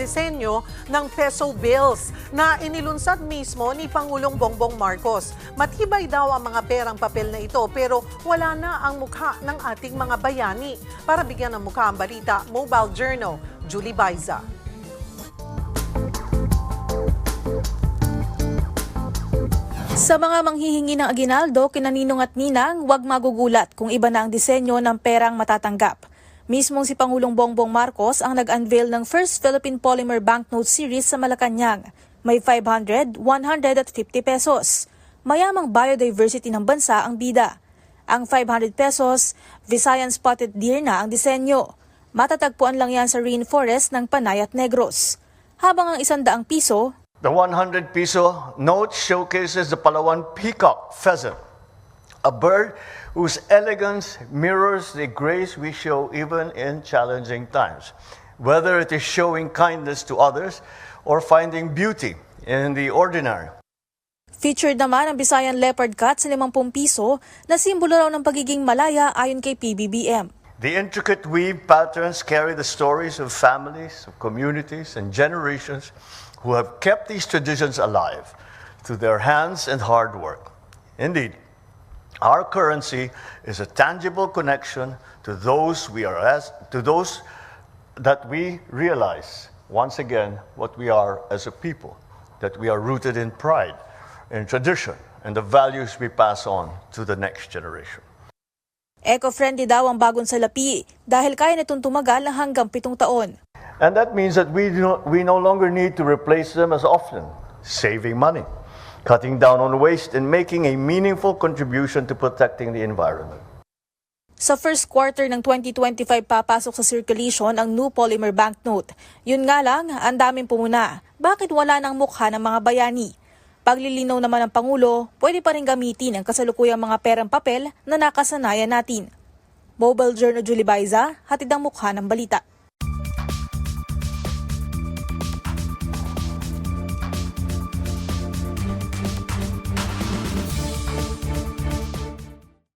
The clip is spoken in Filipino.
disenyo ng peso bills na inilunsad mismo ni Pangulong Bongbong Marcos. Matibay daw ang mga perang papel na ito pero wala na ang mukha ng ating mga bayani. Para bigyan ng mukha ang balita, Mobile Journal, Julie Baiza. Sa mga manghihingi ng aginaldo, kina Ninong at Ninang, huwag magugulat kung iba na ang disenyo ng perang matatanggap. Mismong si Pangulong Bongbong Marcos ang nag-unveil ng First Philippine Polymer Banknote Series sa Malacanang. May 500, 100 at 50 pesos. Mayamang biodiversity ng bansa ang bida. Ang 500 pesos, Visayan Spotted Deer na ang disenyo. Matatagpuan lang yan sa rainforest ng Panay at Negros. Habang ang 100 piso, the 100 peso note showcases the Palawan peacock pheasant, a bird whose elegance mirrors the grace we show even in challenging times, whether it is showing kindness to others or finding beauty in the ordinary. Featured naman ang Visayan leopard cat sa 50 piso na simbolo raw ng pagiging malaya ayon kay PBBM. The intricate weave patterns carry the stories of families, of communities, and generations who have kept these traditions alive through their hands and hard work. Indeed, our currency is a tangible connection to those that we realize once again what we are as a people, that we are rooted in pride, in tradition, and the values we pass on to the next generation. Eco-friendly daw ang bagong salapi dahil kaya nitong tumagal ng hanggang 7 taon. And that means that we no longer need to replace them as often, saving money, cutting down on waste, and making a meaningful contribution to protecting the environment. Sa first quarter ng 2025 papasok sa circulation ang new polymer banknote. Yun nga lang, ang daming pumuna. Bakit wala nang mukha ng mga bayani? Paglilinaw naman ng Pangulo, pwede pa rin gamitin ang kasalukuyang mga perang papel na nakasanayan natin. Mobile Journal, Julie Baiza, hatid ang mukha ng balita.